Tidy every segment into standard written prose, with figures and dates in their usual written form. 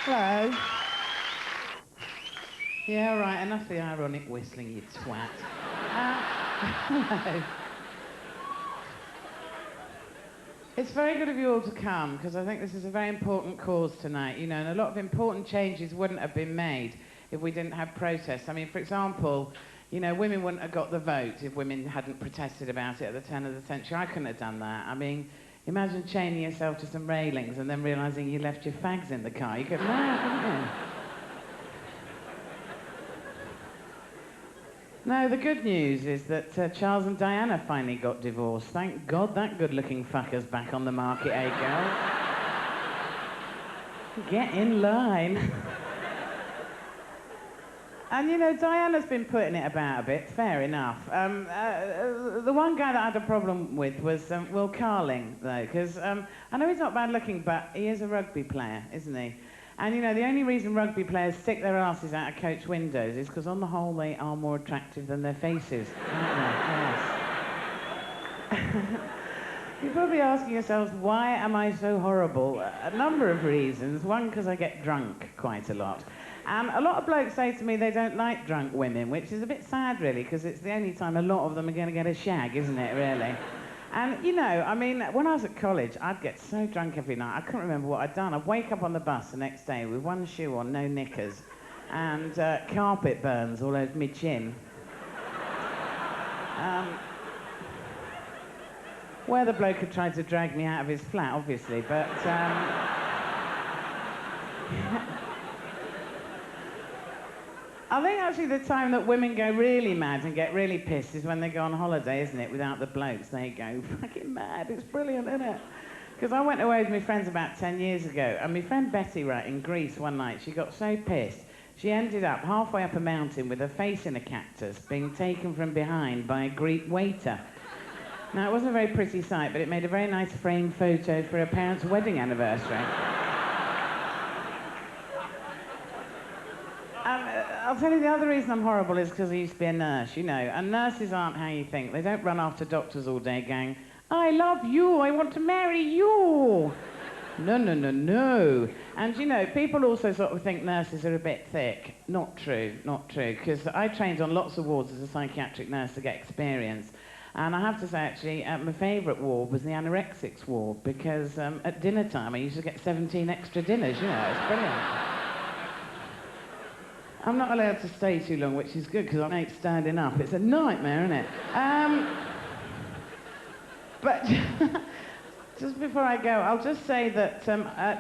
Hello. Yeah, right, enough of the ironic whistling, you twat. Hello. It's very good of you all to come, because I think this is a very important cause tonight, you know, and a lot of important changes wouldn't have been made if we didn't have protests. I mean, for example, you know, women wouldn't have got the vote if women hadn't protested about it at the turn of the century. I couldn't have done that. I mean, imagine chaining yourself to some railings and then realising you left your fags in the car. You get mad, wouldn't you? No, the good news is that Charles and Diana finally got divorced. Thank God that good-looking fucker's back on the market, eh, girl? Get in line. And, you know, Diana's been putting it about a bit, fair enough. The one guy that I had a problem with was Will Carling, though, because I know he's not bad-looking, but he is a rugby player, isn't he? And, you know, the only reason rugby players stick their asses out of coach windows is because, on the whole, they are more attractive than their faces, aren't they? Yes. You're probably asking yourselves, why am I so horrible? A number of reasons. One, because I get drunk quite a lot. A lot of blokes say to me they don't like drunk women, which is a bit sad, really, because it's the only time a lot of them are going to get a shag, isn't it, really? And, you know, I mean, when I was at college, I'd get so drunk every night, I couldn't remember what I'd done. I'd wake up on the bus the next day with one shoe on, no knickers, and carpet burns all over my chin. Where the bloke had tried to drag me out of his flat, obviously, but... I think actually the time that women go really mad and get really pissed is when they go on holiday, isn't it? Without the blokes, they go fucking mad. It's brilliant, isn't it? Because I went away with my friends about 10 years ago, and my friend Betty, right, in Greece one night, she got so pissed, she ended up halfway up a mountain with her face in a cactus, being taken from behind by a Greek waiter. Now, it wasn't a very pretty sight, but it made a very nice framed photo for her parents' wedding anniversary. I'll tell you the other reason I'm horrible is because I used to be a nurse, you know, and nurses aren't how you think. They don't run after doctors all day going, I love you, I want to marry you. No, no, no, no. And, you know, people also sort of think nurses are a bit thick. Not true, not true, because I trained on lots of wards as a psychiatric nurse to get experience. And I have to say, actually, my favourite ward was the anorexics ward, because at dinner time I used to get 17 extra dinners, you know, it's brilliant. I'm not allowed to stay too long, which is good, because I ain't standing up. It's a nightmare, isn't it? But just before I go, I'll just say that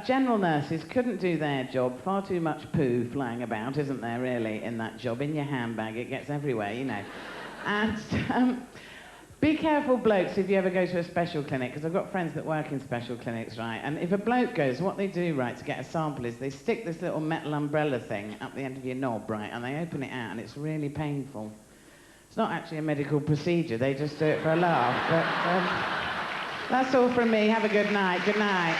general nurses couldn't do their job. Far too much poo flying about, isn't there, really, in that job? In your handbag, it gets everywhere, you know. And be careful, blokes, if you ever go to a special clinic, because I've got friends that work in special clinics, right? And if a bloke goes, what they do, right, to get a sample is they stick this little metal umbrella thing up the end of your knob, right, and they open it out, and it's really painful. It's not actually a medical procedure, they just do it for a laugh. But that's all from me. Have a good night. Good night.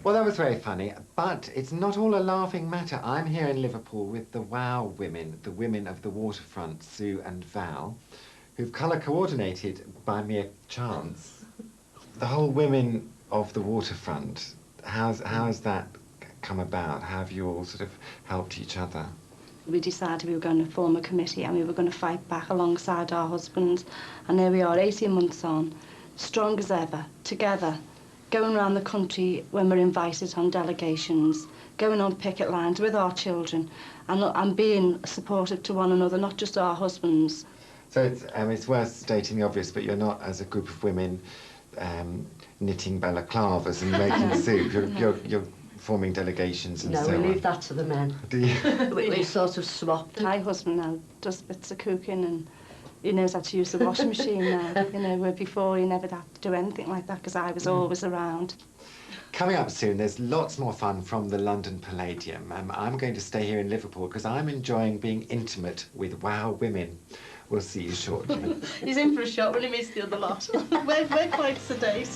Well, that was very funny, but it's not all a laughing matter. I'm here in Liverpool with the WOW women, the women of the Waterfront, Sue and Val, who've colour coordinated by mere chance. The whole women of the Waterfront, how's that come about? How have you all sort of helped each other? We decided we were going to form a committee and we were going to fight back alongside our husbands. And here we are, 18 months on, strong as ever, together, going around the country when we're invited on delegations, going on picket lines with our children, and being supportive to one another, not just our husbands. So it's worth stating the obvious, but you're not, as a group of women, knitting balaclavas and making soup. You're forming delegations and so on. No, we leave that to the men. Do you? we sort of swapped. My husband now does bits of cooking and he knows how to use the washing machine now, you know, where before he never had to do anything like that because I was always around. Coming up soon, there's lots more fun from the London Palladium. I'm going to stay here in Liverpool because I'm enjoying being intimate with WOW women. We'll see you shortly. He's in for a shot when he meets the other lot. we're quite sedate.